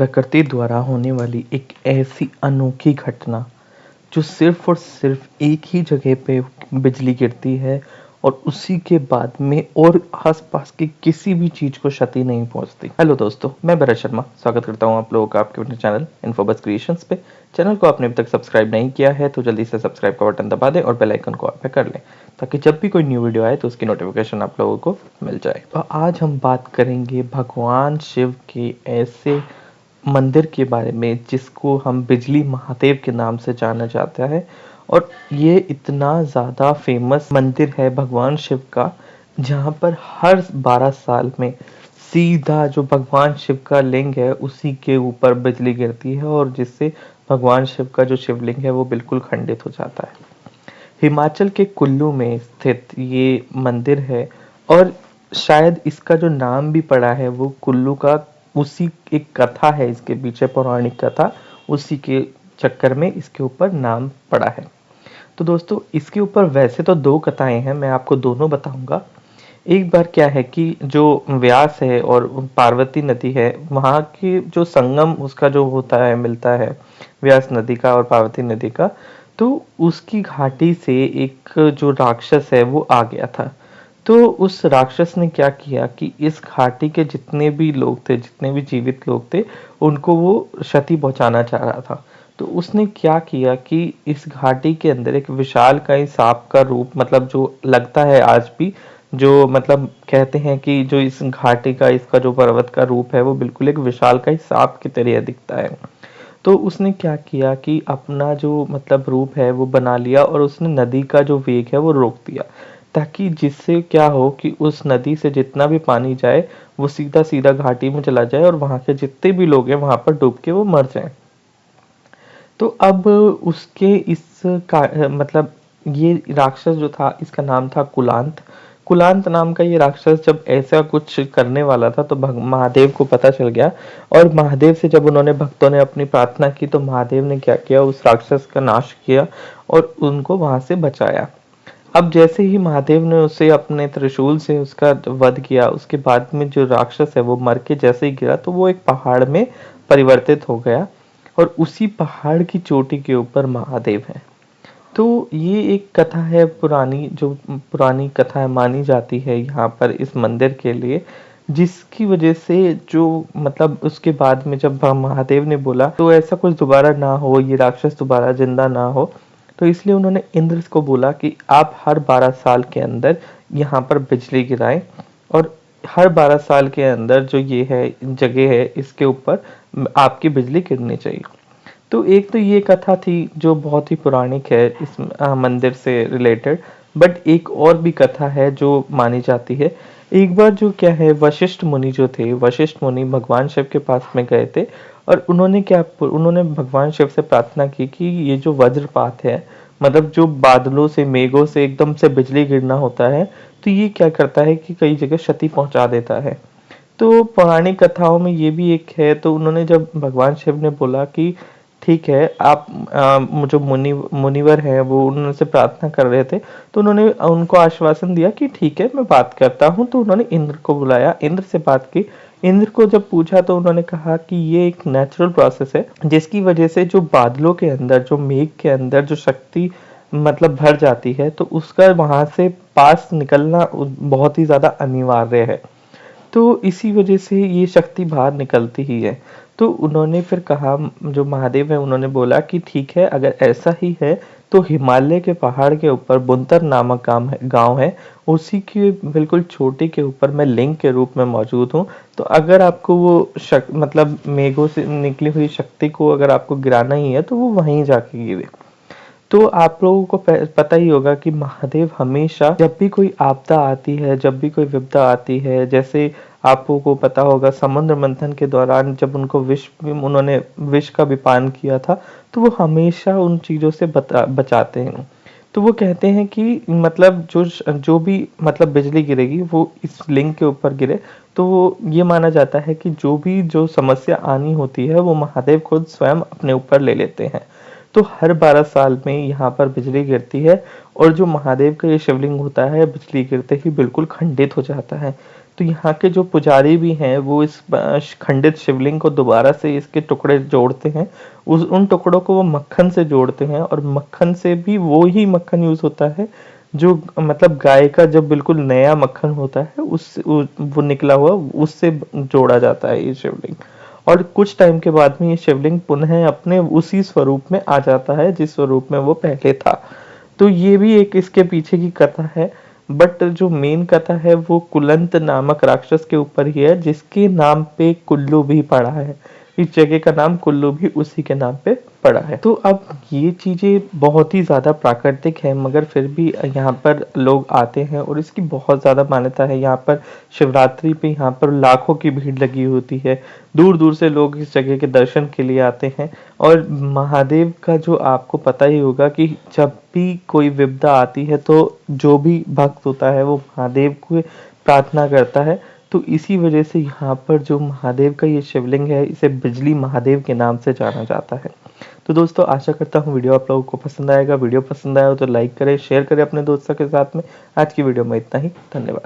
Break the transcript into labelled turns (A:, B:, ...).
A: प्रकृति द्वारा होने वाली एक ऐसी अनोखी घटना जो सिर्फ और सिर्फ एक ही जगह पे बिजली गिरती है और उसी के बाद में और आसपास की किसी भी चीज को क्षति नहीं पहुंचती। हेलो दोस्तों, मैं भरत शर्मा स्वागत करता हूं आप लोगों का आपके अपने चैनल इन्फोबस क्रिएशंस पे। चैनल को आपने अभी तक सब्सक्राइब नहीं किया है तो जल्दी से सब्सक्राइब का बटन दबा दें और बेल आइकन को ऑल पे कर लें ताकि जब भी कोई न्यू वीडियो आए तो उसकी नोटिफिकेशन आप लोगों को मिल जाए। तो आज हम बात करेंगे भगवान शिव के ऐसे मंदिर के बारे में जिसको हम बिजली महादेव के नाम से जाना जाता है। और ये इतना ज़्यादा फेमस मंदिर है भगवान शिव का, जहाँ पर हर 12 साल में सीधा जो भगवान शिव का लिंग है उसी के ऊपर बिजली गिरती है और जिससे भगवान शिव का जो शिवलिंग है वो बिल्कुल खंडित हो जाता है। हिमाचल के कुल्लू में स्थित ये मंदिर है और शायद इसका जो नाम भी पड़ा है वो कुल्लू का, उसी एक कथा है इसके पीछे, पौराणिक कथा, उसी के चक्कर में इसके ऊपर नाम पड़ा है। तो दोस्तों, इसके ऊपर वैसे तो दो कथाएं हैं, मैं आपको दोनों बताऊंगा। एक बार क्या है कि जो व्यास है और पार्वती नदी है, वहाँ की जो संगम उसका जो होता है, मिलता है व्यास नदी का और पार्वती नदी का, तो उसकी घाटी से एक जो राक्षस है वो आ गया था। तो उस राक्षस ने क्या किया कि इस घाटी के जितने भी लोग थे, जितने भी जीवित लोग थे, उनको वो क्षति पहुंचाना चाह रहा था। तो उसने क्या किया कि इस घाटी के अंदर एक विशालकाय सांप का रूप, मतलब जो लगता है आज भी, जो मतलब कहते हैं कि जो इस घाटी का, इसका जो पर्वत का रूप है वो बिल्कुल एक विशालकाय सांप की तरह दिखता है। तो उसने क्या किया कि अपना जो मतलब रूप है वो बना लिया और उसने नदी का जो वेग है वो रोक दिया, ताकि जिससे क्या हो कि उस नदी से जितना भी पानी जाए वो सीधा सीधा घाटी में चला जाए और वहां के जितने भी लोग हैं वहां पर डूब के वो मर जाएं। तो अब उसके इस का मतलब ये राक्षस जो था इसका नाम था कुलांत। कुलांत नाम का ये राक्षस जब ऐसा कुछ करने वाला था तो महादेव को पता चल गया। और महादेव से जब उन्होंने भक्तों ने अपनी प्रार्थना की तो महादेव ने क्या किया, उस राक्षस का नाश किया और उनको वहां से बचाया। अब जैसे ही महादेव ने उसे अपने त्रिशूल से उसका वध किया, उसके बाद में जो राक्षस है वो मर के जैसे ही गिरा तो वो एक पहाड़ में परिवर्तित हो गया और उसी पहाड़ की चोटी के ऊपर महादेव है। तो ये एक कथा है पुरानी, जो पुरानी कथा है, मानी जाती है यहाँ पर इस मंदिर के लिए, जिसकी वजह से जो मतलब उसके बाद में जब महादेव ने बोला तो ऐसा कुछ दोबारा ना हो, ये राक्षस दोबारा जिंदा ना हो, तो इसलिए उन्होंने इंद्र को बोला कि आप हर 12 साल के अंदर यहाँ पर बिजली गिराएं और हर 12 साल के अंदर जो ये है जगह है इसके ऊपर आपकी बिजली गिरनी चाहिए। तो एक तो ये कथा थी जो बहुत ही पौराणिक है इस मंदिर से रिलेटेड। बट एक और भी कथा है जो मानी जाती है। एक बार जो क्या है, वशिष्ठ मुनि जो थे, वशिष्ठ मुनि भगवान शिव के पास में गए थे और उन्होंने भगवान शिव से प्रार्थना की कि ये जो वज्रपात है, मतलब जो बादलों से, मेघों से एकदम से बिजली गिरना होता है, तो ये क्या करता है कि कई जगह क्षति पहुंचा देता है। तो पौराणिक कथाओं में ये भी एक है। तो उन्होंने जब भगवान शिव ने बोला कि ठीक है, आप जो मुनिवर है वो उनसे प्रार्थना कर रहे थे, तो उन्होंने उनको आश्वासन दिया कि ठीक है मैं बात करता हूँ। तो उन्होंने इंद्र को बुलाया, इंद्र से बात की। इंद्र को जब पूछा तो उन्होंने कहा कि ये एक नेचुरल प्रोसेस है जिसकी वजह से जो बादलों के अंदर, जो मेघ के अंदर जो शक्ति मतलब भर जाती है, तो उसका वहां से पास निकलना बहुत ही ज्यादा अनिवार्य है। तो इसी वजह से ये शक्ति बाहर निकलती ही है। तो उन्होंने फिर कहा, जो महादेव है उन्होंने बोला कि ठीक है, अगर ऐसा ही है तो हिमालय के पहाड़ के ऊपर बुनतर नामक गांव है, उसी के बिल्कुल चोटी के ऊपर मैं लिंग के रूप में मौजूद हूँ। तो अगर आपको वो मतलब मेघों से निकली हुई शक्ति को अगर आपको गिराना ही है तो वो वहीं जाके गिरे। तो आप लोगों को पता ही होगा कि महादेव हमेशा जब भी कोई आपदा आती है, जब भी कोई विपदा आती है, जैसे आपको को पता होगा समुद्र मंथन के दौरान जब उन्होंने विष का विपान किया था, तो वो हमेशा उन चीजों से बचाते हैं। तो वो कहते हैं कि मतलब जो भी मतलब बिजली गिरेगी वो इस लिंग के ऊपर गिरे। तो वो ये माना जाता है कि जो समस्या आनी होती है वो महादेव खुद स्वयं अपने ऊपर ले लेते हैं। तो हर 12 साल में यहाँ पर बिजली गिरती है और जो महादेव का ये शिवलिंग होता है बिजली गिरते ही बिल्कुल खंडित हो जाता है। तो यहाँ के जो पुजारी भी हैं वो इस खंडित शिवलिंग को दोबारा से इसके टुकड़े जोड़ते हैं, उस उन टुकड़ों को वो मक्खन से जोड़ते हैं, और मक्खन से भी वो ही मक्खन यूज होता है जो मतलब गाय का जब बिल्कुल नया मक्खन होता है उस वो निकला हुआ उससे जोड़ा जाता है ये शिवलिंग। और कुछ टाइम के बाद में ये शिवलिंग पुनः अपने उसी स्वरूप में आ जाता है जिस स्वरूप में वो पहले था। तो ये भी एक इसके पीछे की कथा है। बट जो मेन कथा है वो कुलंत नामक राक्षस के ऊपर ही है, जिसके नाम पे कुल्लू भी पड़ा है। इस जगह का नाम कुल्लू भी उसी के नाम पे पड़ा है। तो अब ये चीजें बहुत ही ज्यादा प्राकृतिक है, मगर फिर भी यहाँ पर लोग आते हैं और इसकी बहुत ज्यादा मान्यता है। यहाँ पर शिवरात्रि पे यहाँ पर लाखों की भीड़ लगी होती है, दूर दूर से लोग इस जगह के दर्शन के लिए आते हैं। और महादेव का जो आपको पता ही होगा कि जब भी कोई विपदा आती है तो जो भी भक्त होता है वो महादेव को प्रार्थना करता है। तो इसी वजह से यहाँ पर जो महादेव का ये शिवलिंग है इसे बिजली महादेव के नाम से जाना जाता है। तो दोस्तों आशा करता हूँ वीडियो आप लोगों को पसंद आएगा। वीडियो पसंद आया हो तो लाइक करें, शेयर करें अपने दोस्तों के साथ में। आज की वीडियो में इतना ही, धन्यवाद।